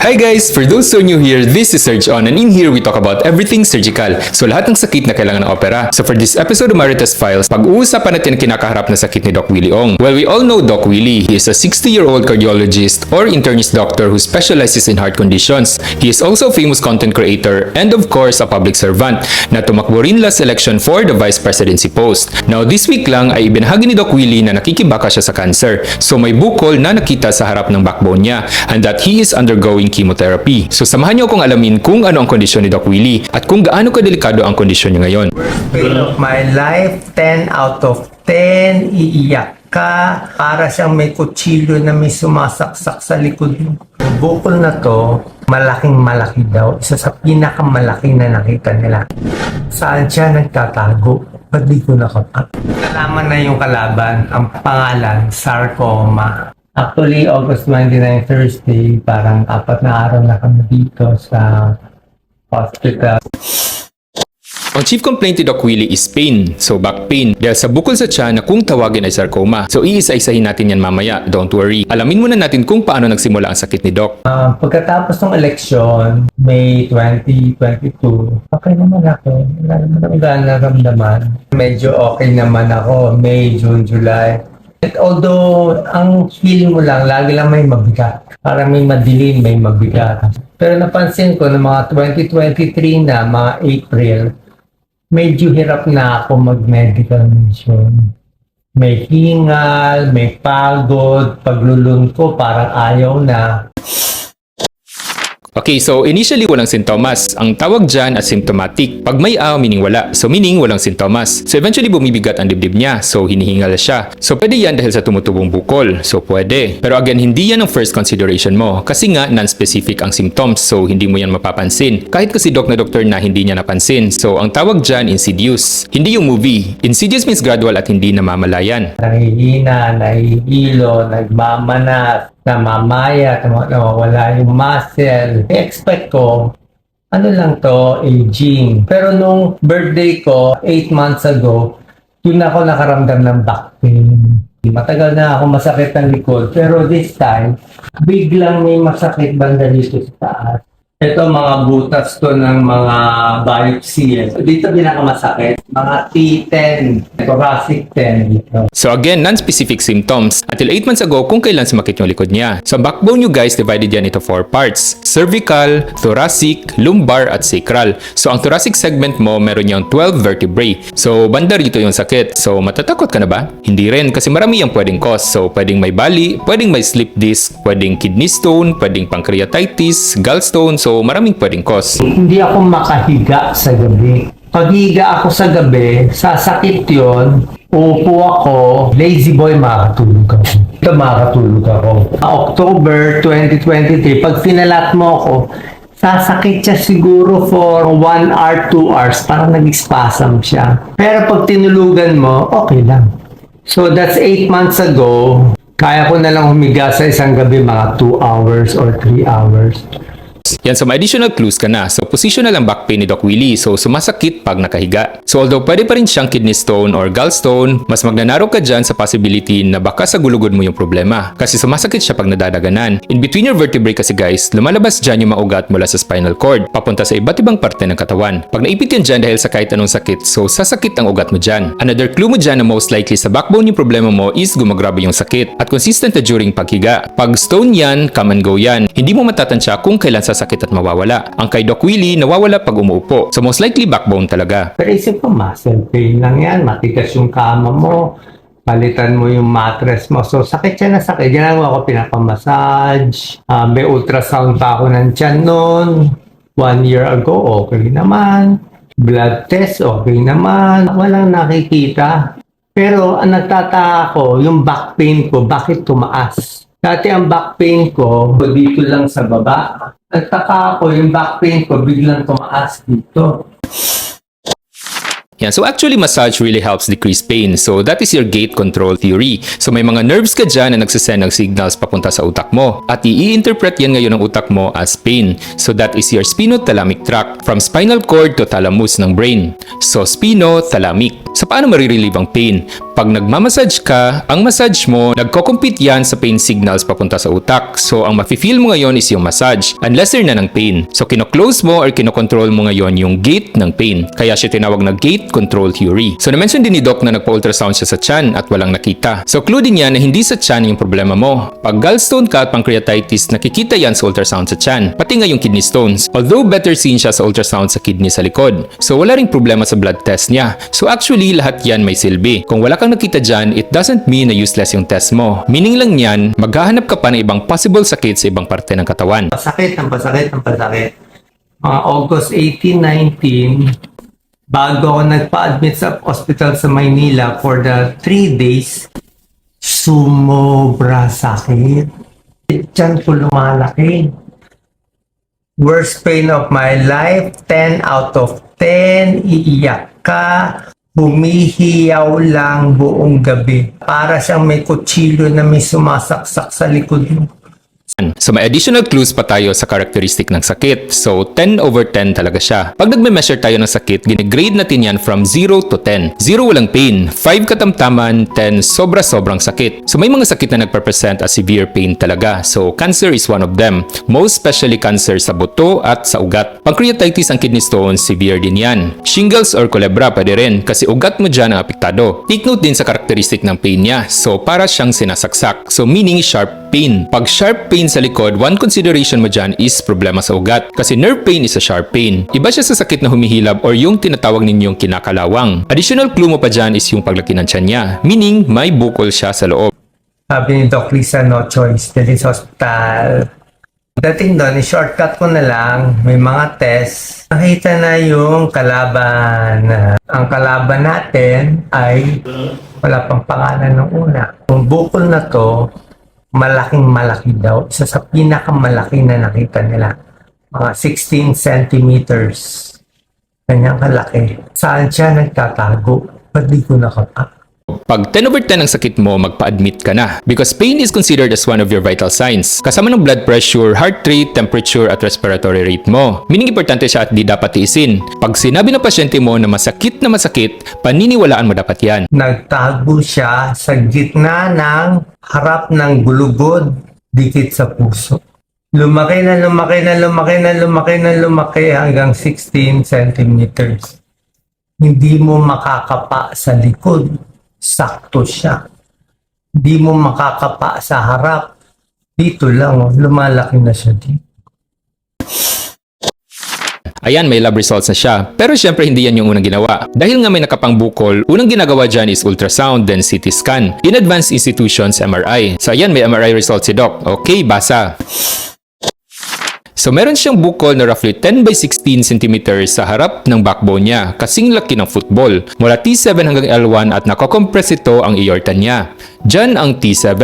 Hi guys! For those who are new here, this is Serge On and in here we talk about everything surgical. So lahat ng sakit na kailangan ng opera. So for this episode of Maritas Files, pag-uusapan natin ang kinakaharap na sakit ni Doc Willie Ong. Well, we all know Doc Willie. He is a 60-year-old cardiologist or internist doctor who specializes in heart conditions. He is also a famous content creator and of course a public servant na tumakbo rin last election for the vice presidency post. Now this week lang ay ibinahagi ni Doc Willie na nakikibaka siya sa cancer. So may bukol na nakita sa harap ng backbone niya and that he is undergoing chemotherapy. So samahan niyo akong alamin kung ano ang kondisyon ni Doc Willie at kung gaano kadelikado ang kondisyon niya ngayon. Pain of my life, 10 out of 10, iiyak ka. Para siyang may kutsilyo na may sumasaksak sa likod mo. Yung bukol na to, malaking-malaki daw. Isa sa pinakamalaki na nakita nila. Saan siya nagtatago? Ba't di ko nakapat? Nalaman na yung kalaban, ang pangalan, sarcoma. Actually, August 29, Thursday, parang 4 na araw na kami dito sa hospital. Ang chief complaint ni Doc Willie is pain, so back pain, dahil sa bukol sa tiyan na kung tawagin ay sarcoma. So iisa-isahin natin yan mamaya, don't worry. Alamin muna natin kung paano nagsimula ang sakit ni Doc. Pagkatapos ng election, May 2022, okay naman ako. Wala naman akong naramdaman. Medyo okay naman ako, May, June, July. Although, ang feeling mo lang, lagi lang may mabigat. Parang may madilim, may mabigat. Pero napansin ko na mga 2023 na, mga April, medyo hirap na ako mag-medical mission. May hingal, may pagod, paglulun ko parang ayaw na. Okay, so initially walang sintomas. Ang tawag dyan as symptomatic. Pag may meaning wala. So meaning walang sintomas. So eventually bumibigat ang dibdib niya. So hinihingal siya. So pwede yan dahil sa tumutubong bukol. So pwede. Pero again, hindi yan ang first consideration mo. Kasi nga, non-specific ang symptoms. So hindi mo yan mapapansin. Kahit kasi doc na doktor na hindi niya napansin. So ang tawag dyan, insidious. Hindi yung movie. Insidious means gradual at hindi namamalayan. Nangihina, nahihilo, nagmamanas, namamaya, nawawala yung muscle. I-expect ko, ano lang to, aging. Pero nung birthday ko, 8 months ago, doon ako nakaramdam ng back pain. Matagal na ako masakit ng likod. Pero this time, biglang may masakit banda dito sa taas. Ito mga butas to ng mga biopsy. Dito pinakamasakit. Mga T10, thoracic 10 dito. So again, non-specific symptoms. Until 8 months ago, kung kailan sumakit yung likod niya. So ang backbone nyo guys, divided yan into 4 parts. Cervical, thoracic, lumbar, at sacral. So ang thoracic segment mo, meron yung 12 vertebrae. So banda rito yung sakit. So matatakot ka na ba? Hindi rin, kasi marami yung pwedeng cause. So pwedeng may bali, pwedeng may slip disc, pwedeng kidney stone, pwedeng pancreatitis, gallstone. So maraming pwedeng cause. Hindi ako makahiga sa gabi. Pag higa ako sa gabi, sasakit yun, upo ako, lazy boy, makatulog ako. Ito makatulog ako. October 2023, pag finalat mo ako, sasakit siya siguro for 1 hour, 2 hours, parang nag-spasm siya. Pero pag tinulugan mo, okay lang. So that's 8 months ago, kaya ko na lang humiga sa isang gabi mga 2 hours or 3 hours. Yan, so may additional clues ka na. So positional ang back pain ni Doc Willie. So sumasakit pag nakahiga. So although pwede pa rin siyang kidney stone or gallstone, mas magnanarok ka dyan sa possibility na baka sa gulugod mo yung problema. Kasi sumasakit siya pag nadadaganan. In between your vertebrae kasi guys, lumalabas dyan yung maugat mula sa spinal cord, papunta sa iba't ibang parte ng katawan. Pag naipit yan dyan dahil sa kahit anong sakit, so sasakit ang ugat mo dyan. Another clue mo dyan na most likely sa backbone yung problema mo is gumagrabe yung sakit at consistent na during paghiga. Pag stone yan, come and go yan. Hindi mo matatansya kung kailan sasakit at mawawala. Ang kay Doc Willie, nawawala pag umuupo. So most likely backbone talaga. Pero isip ko, muscle pain lang yan. Matigas yung kama mo. Palitan mo yung mattress mo. So sakit siya na sakit. Ginagawa ko pinapamassage. May ultrasound pa ako ng tiyan noon. 1 year ago, okay naman. Blood test, okay naman. Walang nakikita. Pero ang nagtataka ko, yung back pain ko, bakit tumaas? Dati ang back pain ko, dito lang sa baba. Nagtaka ako, yung back pain ko, biglang tumaas dito. Yan. So actually, massage really helps decrease pain. So that is your gate control theory. So may mga nerves ka dyan na nagsasend ng signals papunta sa utak mo. At i-interpret yan ngayon ng utak mo as pain. So that is your spinothalamic tract from spinal cord to thalamus ng brain. So spinothalamic. So paano marirelieve ang pain? Pag nagmamassage ka, ang massage mo, nagko-compete yan sa pain signals papunta sa utak. So, ang mafe-feel mo ngayon is yung massage, unless na ng pain. So, kino-close mo or kino-control mo ngayon yung gate ng pain. Kaya siya tinawag na gate control theory. So, na-mention din ni Doc na nagpa-ultrasound siya sa tiyan at walang nakita. So, clue din yan na hindi sa tiyan yung problema mo. Pag gallstone ka at pancreatitis, nakikita yan sa ultrasound sa tiyan, pati nga yung kidney stones. Although better seen siya sa ultrasound sa kidney sa likod. So, wala ring problema sa blood test niya. So, actually, lahat yan may silbi. Kung wala kang nakita dyan, it doesn't mean na useless yung test mo. Meaning lang yan, maghahanap ka pa ng ibang possible sakit sa ibang parte ng katawan. Pasakit. Mga August 18, 19, bago ako nagpa-admit sa hospital sa Maynila for the 3 days, sumobra sakit. Diyan ko lumalaki. Worst pain of my life, 10 out of 10, iiyak ka, humihiyaw lang buong gabi. Para siyang may kutsilyo na may sumasaksak sa likod mo. So may additional clues pa tayo sa characteristic ng sakit. So 10 over 10 talaga siya. Pag nagme-measure tayo ng sakit, gine-grade natin yan from 0 to 10. 0 walang pain, 5 katamtaman, 10 sobra-sobrang sakit. So may mga sakit na nagpa-present as severe pain talaga. So cancer is one of them. Most especially cancer sa buto at sa ugat. Pancreatitis ang kidney stones, severe din yan. Shingles or kulebra pwede rin kasi ugat mo dyan ang apektado. Take note din sa characteristic ng pain niya. So para siyang sinasaksak. So meaning sharp pain. Pag sharp pain sa likod, one consideration mo dyan is problema sa ugat. Kasi nerve pain is a sharp pain. Iba siya sa sakit na humihilab or yung tinatawag ninyong kinakalawang. Additional clue mo pa dyan is yung paglaki ng tiyan niya. Meaning, may bukol siya sa loob. Sabi ni Doc Lisa, no choice, dali sa hospital. Dating doon, i-shortcut ko na lang, may mga test. Nakita na yung kalaban. Ang kalaban natin ay wala pang pangalan ng una. Yung bukol na to, malaking malaki daw. Isa sa pinakamalaki na nakita nila. Mga 16 centimeters. Kanyang kalaki. Saan siya nagtatago? Ba't di ko nakapa? Pag 10 over 10 ang sakit mo, magpa-admit ka na. Because pain is considered as one of your vital signs. Kasama ng blood pressure, heart rate, temperature, at respiratory rate mo. Meaning importante siya at di dapat tiisin. Pag sinabi ng pasyente mo na masakit, paniniwalaan mo dapat yan. Nagtago siya sa gitna ng harap ng gulugod, dikit sa puso. Lumaki hanggang 16 centimeters. Hindi mo makakapa sa likod. Sakto siya. Hindi mo makakapa sa harap. Dito lang, lumalaki na siya dito. Ayan, may lab results na siya. Pero syempre hindi yan yung unang ginawa. Dahil nga may nakapang bukol, unang ginagawa dyan is ultrasound, then CT scan. In advanced institutions, MRI. So ayan, may MRI results si Doc. Okay, basa. So meron siyang bukol na roughly 10 by 16 cm sa harap ng backbone niya, kasing laki ng football. Mula T7 hanggang L1 at nakokompress ito ang aorta niya. Diyan ang T7.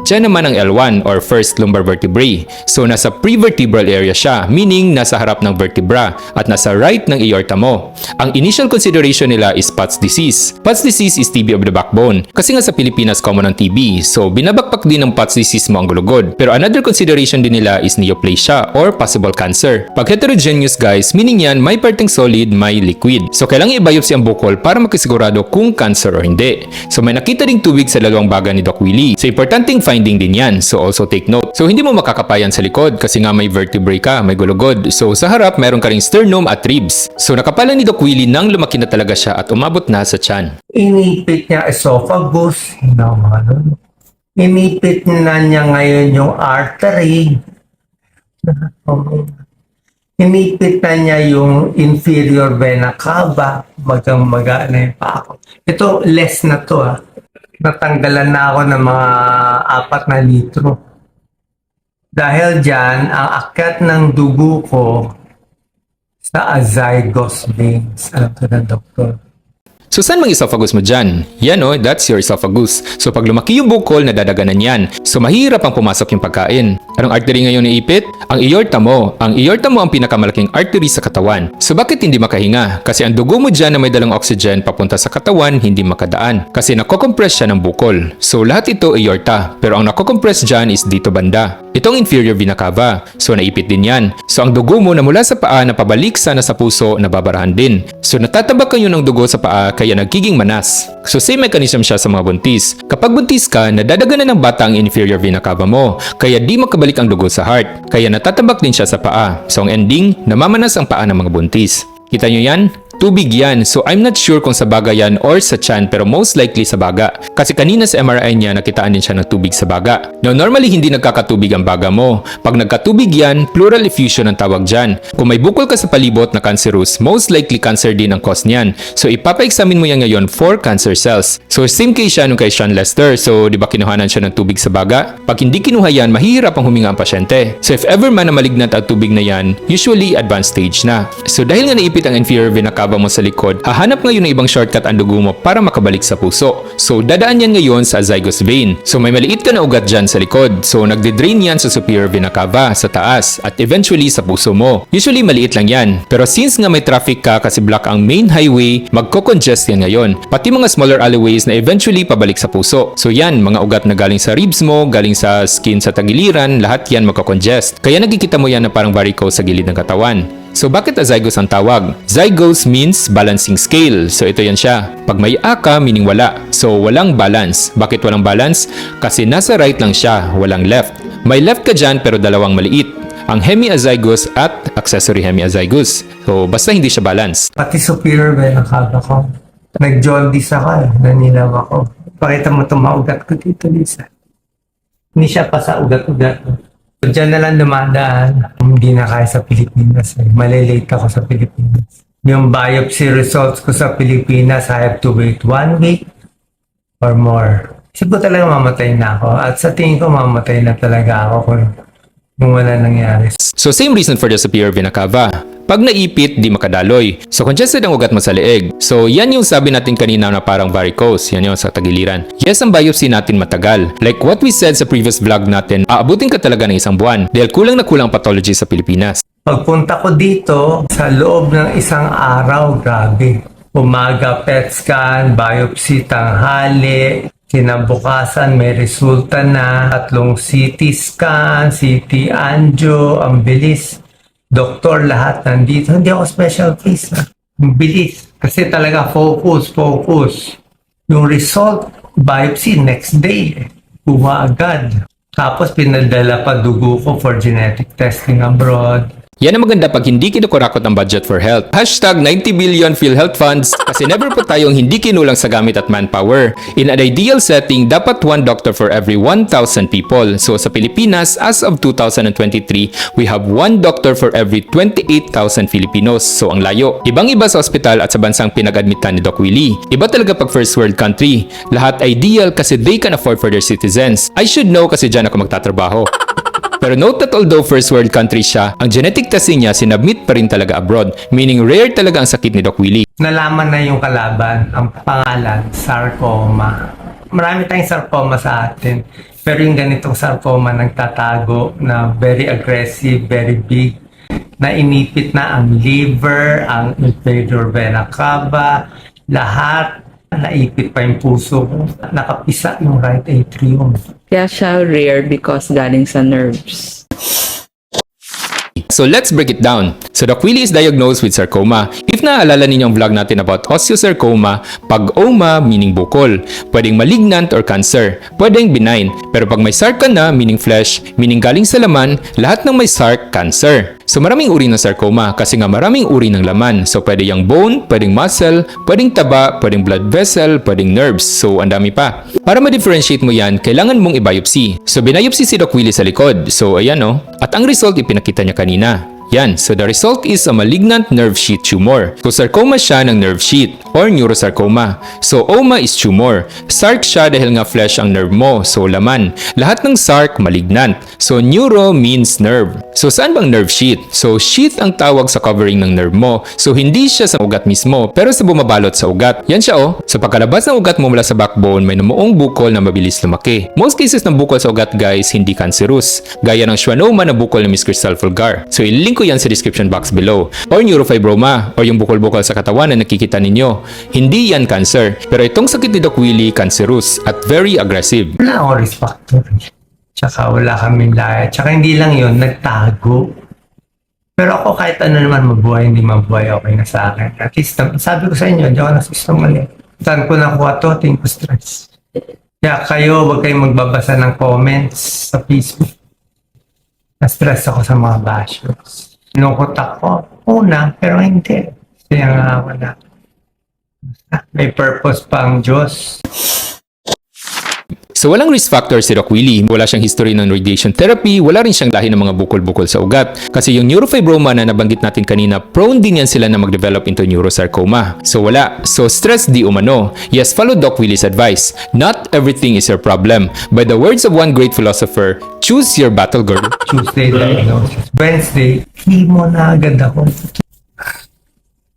Diyan naman ang L1 or first lumbar vertebrae. So nasa prevertebral area siya, meaning nasa harap ng vertebra at nasa right ng aorta mo. Ang initial consideration nila is Pott's disease. Pott's disease is TB of the backbone. Kasi nga sa Pilipinas common ang TB, so binabakpak din ng Pott's disease mo ang gulugod. Pero another consideration din nila is neoplasia or possible cancer. Pag heterogeneous guys, meaning yan may parteng solid, may liquid. So kailangan i-biopsy ang bukol para makasigurado kung cancer or hindi. So may nakita ding tubig sa dalawang baga ni Doc Willie. So importanteng finding din yan. So also take note. So hindi mo makakapayan sa likod kasi nga may vertebrae ka, may gulugod. So sa harap meron ka ring sternum at ribs. So nakapala ni Doc Willie nang lumaki na talaga siya at umabot na sa tiyan. Inipit niya esophagus. Inipit na niya ngayon yung artery. Inipit na niya yung inferior vena cava. Magang-maga na yung pako. Ito, less na to Natanggalan na ako ng mga 4 litro. Dahil dyan, ang akyat ng dugo ko sa azygos veins. Alam ko ng doktor. So saan mang esophagus mo dyan? Yan that's your esophagus. So pag lumaki yung bukol, nadadaganan yan. So mahirap ang pumasok yung pagkain. Anong artery ngayon iipit? Ang aorta mo. Ang aorta mo ang pinakamalaking artery sa katawan. So bakit hindi makahinga? Kasi ang dugo mo dyan na may dalang oxygen papunta sa katawan, hindi makadaan. Kasi nakokompress siya ng bukol. So lahat ito aorta. Pero ang nakokompress dyan is dito banda. Itong inferior vena cava. So naipit din yan. So ang dugo mo na mula sa paa na pabalik sana sa puso, nababarahan din. So natatabak kayo ng dugo sa paa kaya nagiging manas. So same mechanism siya sa mga buntis. Kapag buntis ka, nadadaganan ng bata ang inferior vena cava mo. Kaya di makabalik ang dugo sa heart. Kaya natatabak din siya sa paa. So ang ending, namamanas ang paa ng mga buntis. Kita nyo yan? Tubig yan. So I'm not sure kung sa baga yan or sa tiyan pero most likely sa baga. Kasi kanina sa MRI niya nakitaan din siya ng tubig sa baga. Now normally hindi nagkakatubig ang baga mo. Pag nagkatubig yan, pleural effusion ang tawag dyan. Kung may bukol ka sa palibot na cancerous, most likely cancer din ang cause niyan. So ipapa-examine mo yan ngayon for cancer cells. So same case siya nung kay Sean Lester. So di ba kinuhanan siya ng tubig sa baga? Pag hindi kinuha yan, mahihirap ang huminga ang pasyente. So if ever man na malignant ang tubig na yan, usually advanced stage na. So dahil nga naipit ang inferior vena cava mo sa likod, hahanap ngayon ng ibang shortcut ang dugo mo para makabalik sa puso. So dadaan yan ngayon sa azygos vein. So may maliit ka na ugat dyan sa likod. So nagde-drain yan sa superior vena cava sa taas at eventually sa puso mo. Usually maliit lang yan. Pero since nga may traffic ka kasi block ang main highway, magko-congest yan ngayon. Pati mga smaller alleyways na eventually pabalik sa puso. So yan, mga ugat na galing sa ribs mo, galing sa skin sa tagiliran, lahat yan magko-congest. Kaya nakikita mo yan na parang varicose sa gilid ng katawan. So bakit azygos ang tawag? Zygos means balancing scale. So ito yan siya. Pag may A ka, meaning wala. So walang balance. Bakit walang balance? Kasi nasa right lang siya, walang left. May left ka dyan pero dalawang maliit. Ang hemiazygos at accessory hemiazygos. So basta hindi siya balance. Pati superior vena cava ko. Nag-jaundice ako eh. Nanilaw ako. Pakita mo itong maugat ko dito, Lisa. Hindi siya pa sa ugat-ugat. Diyan na lang dumadaan. Hindi na kaya sa Pilipinas. Malilate ako sa Pilipinas. Yung biopsy results ko sa Pilipinas, I have to wait 1 week or more. Siguro talaga mamatay na ako. At sa tingin ko, mamatay na talaga ako kung wala nangyari. So same reason for the superior vena cava. Pag naipit, di makadaloy. So congested ang ugat mo sa leeg. So yan yung sabi natin kanina na parang varicose. Yan yung sa tagiliran. Yes, ang biopsy natin matagal. Like what we said sa previous vlog natin, aabutin ka talaga ng 1 buwan dahil kulang na kulang pathology sa Pilipinas. Pagpunta ko dito, sa loob ng 1 araw, grabe. Umaga PET scan, biopsy tanghali, kinabukasan may resulta na, 3 CT scan, CT angio, ang bilis. Doktor, lahat nandito. Hindi ako special case na. Ang bilis. Kasi talaga focus. Yung result, biopsy, next day. Kuha agad. Tapos pinadala pa dugo ko for genetic testing abroad. Yan ang maganda pag hindi kinukurakot ang budget for health. Hashtag 90 billion PhilHealth funds kasi never po tayong hindi kinulang sa gamit at manpower. In an ideal setting, dapat 1 doctor for every 1,000 people. So sa Pilipinas, as of 2023, we have 1 doctor for every 28,000 Filipinos. So ang layo. Ibang-iba sa ospital at sa bansang pinag-admitan ni Doc Willie. Iba talaga pag first world country. Lahat ideal kasi they can afford for their citizens. I should know kasi dyan ako magtatrabaho. Pero note that although first world country siya, ang genetic testing niya sinubmit pa rin talaga abroad, meaning rare talaga ang sakit ni Doc Willie. Nalaman na yung kalaban, ang pangalan, sarcoma. Marami tayong sarcoma sa atin, pero yung ganitong sarcoma nagtatago na very aggressive, very big, na inipit na ang liver, ang inferior vena cava, lahat. Naipit pa yung puso ko. Nakapisa yung right atrium. Kaya siya rare because galing sa nerves. So let's break it down. So Doc Willie is diagnosed with sarcoma. If naaalala ninyo ang vlog natin about osteosarcoma, pag oma meaning bukol, pwedeng malignant or cancer, pwedeng benign. Pero pag may sarc ka na, meaning flesh, meaning galing sa laman, lahat ng may sarc, cancer. So maraming uri ng sarcoma kasi nga maraming uri ng laman. So pwede yung bone, pwedeng muscle, pwedeng taba, pwedeng blood vessel, pwedeng nerves. So ang dami pa. Para ma-differentiate mo yan, kailangan mong i-biopsy. So binayopsy si Doc Willie sa likod. So ayan o. At ang result ipinakita niya kanina. Yan, so the result is a malignant nerve sheath tumor. So sarcoma siya ng nerve sheath or neurosarcoma. So oma is tumor. Sarc siya dahil nga flesh ang nerve mo, so laman. Lahat ng sarc malignant. So neuro means nerve. So saan bang nerve sheath? So sheath ang tawag sa covering ng nerve mo. So hindi siya sa ugat mismo, pero sa bumabalot sa ugat. Yan siya oh. So pagkalabas ng ugat mo mula sa backbone, may namuong bukol na mabilis lumaki. Most cases ng bukol sa ugat guys, hindi cancerous. Gaya ng schwannoma na bukol ng Miss Crystal Fulgar. So ililink ko yan sa description box below. Or neurofibroma, or yung bukol-bukol sa katawan na nakikita ninyo. Hindi yan cancer. Pero itong sakit ni Doc Willie, cancerous at very aggressive. Wala akong risk factor. Tsaka wala kaming lahat. Tsaka hindi lang yun, nagtago. Pero ako kahit ano naman mabuhay, hindi mabuhay, okay na sa akin. At least, sabi ko sa inyo, di ako nasistong mali. Saan ko nakuha to? Tingin ko stress. Kaya kayo, huwag kayong magbabasa ng comments sa Facebook. Na-stress ako sa mga bashers. Nungkot ako, una, pero hindi. Kaya nga wala. May purpose pa ang Diyos. So walang risk factor si Doc Willie, wala siyang history ng radiation therapy, wala rin siyang lahi ng mga bukol-bukol sa ugat. Kasi yung neurofibroma na nabanggit natin kanina, prone din yan sila na mag-develop into neurosarcoma. So wala. So stress di umano. Yes, follow Doc Willie's advice. Not everything is your problem. By the words of one great philosopher, choose your battle, girl. Tuesday diagnosis. Wednesday, chemo na agad ako.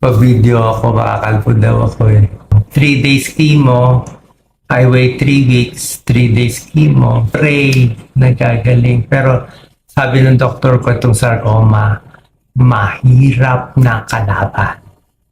Pag-video ako, makakalpo daw ako eh. 3 days chemo, I wait 3 weeks, 3 days chemo, pray, nagagaling. Pero sabi ng doktor ko itong sarcoma, mahirap na kalaban.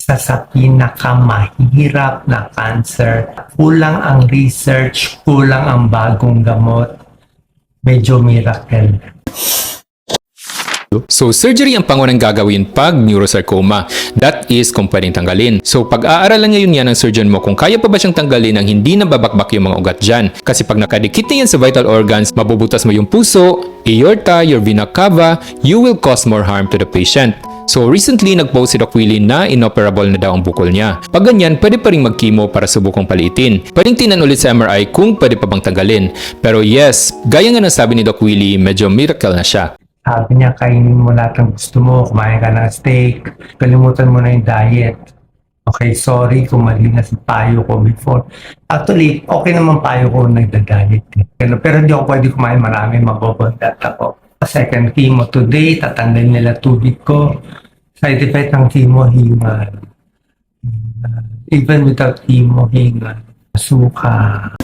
Sa pinakamahirap na cancer, kulang ang research, kulang ang bagong gamot, medyo miracle. So surgery ang pangunang gagawin pag neurosarcoma. That is kung pwedeng tanggalin. So pag-aaralan ngayon yan ng surgeon mo kung kaya pa ba siyang tanggalin nang hindi nababakbak yung mga ugat dyan. Kasi pag nakadikit na yan sa vital organs, mabubutas mo yung puso, aorta, your vena cava, you will cause more harm to the patient. So recently nag-post si Doc Willie na inoperable na daw ang bukol niya. Pag ganyan, pwede pa rin mag-chemo para subukang paliitin. Pwedeng tingnan ulit sa MRI kung pwede pa bang tanggalin. Pero yes, gaya nga ng sabi ni Doc Willie, medyo miracle na siya. Sabi niya, kainin mo lahat ng gusto mo, kumain ka ng steak, kalimutan mo na yung diet. Okay, sorry kung mali na si payo ko before. Actually, okay naman payo ko nagda-diet. Pero hindi ako pwede kumain marami, mabobondat ako. Second chemo today, tatanggalin nila tubig ko. Side effect ng chemo, hingal. Even without chemo, hingal. Suka.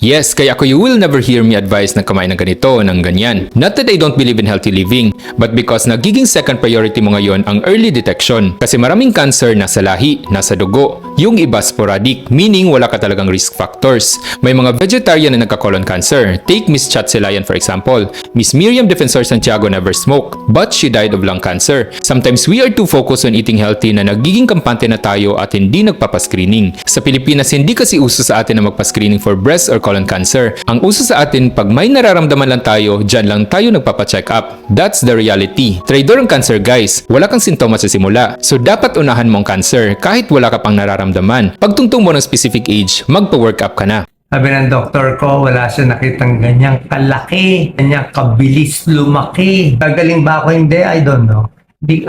Yes, kaya ako you will never hear me advise na kumain ng ganito, ng ganyan. Not that I don't believe in healthy living, but because nagiging second priority mo ngayon ang early detection. Kasi maraming cancer nasa lahi, nasa dugo. Yung iba sporadic, meaning wala ka talagang risk factors. May mga vegetarian na nagka-colon cancer. Take Miss Chatselayan for example. Miss Miriam Defensor Santiago never smoked, but she died of lung cancer. Sometimes we are too focused on eating healthy na nagiging kampante na tayo at hindi nagpapascreening. Sa Pilipinas, hindi kasi uso sa atin na magpa-screening for breast or colon cancer. Ang uso sa atin, pag may nararamdaman lang tayo, dyan lang tayo nagpapacheck up. That's the reality. Traidor ang cancer guys. Wala kang sintomas sa simula. So dapat unahan mong cancer kahit wala ka pang nararamdaman. Pagtungtong mo ng specific age, magpa-work up ka na. Sabi ng doktor ko, wala siya nakitang ganyang kalaki, ganyang kabilis lumaki. Gagaling ba ako? Hindi, I don't know.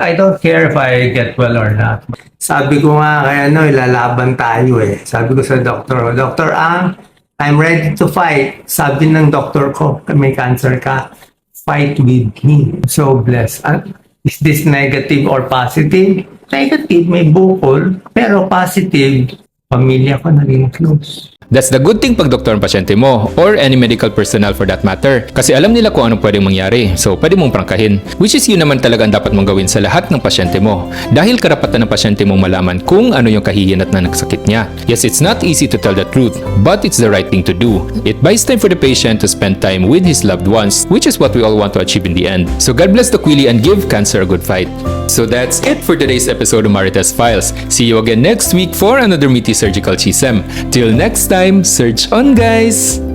I don't care if I get well or not. Sabi ko nga, kaya ilalaban tayo eh. Sabi ko sa doktor, Dr. Ang, I'm ready to fight. Sabi ng doktor ko, may cancer ka, fight with me. So blessed. Is this negative or positive? Negative, may bukol. Pero positive, pamilya ko naging close. That's the good thing pag doktor ang pasyente mo or any medical personnel for that matter kasi alam nila kung anong pwedeng mangyari so pwede mong prangkahin which is yun naman talaga ang dapat mong gawin sa lahat ng pasyente mo dahil karapatan ng pasyente mong malaman kung ano yung kahihinat na nagsakit niya. Yes, it's not easy to tell the truth but it's the right thing to do. It buys time for the patient to spend time with his loved ones which is what we all want to achieve in the end. So God bless Doc Willie and give cancer a good fight. So that's it for today's episode of Marites Files. See you again next week for another meaty surgical chisem. Till next time, search on guys!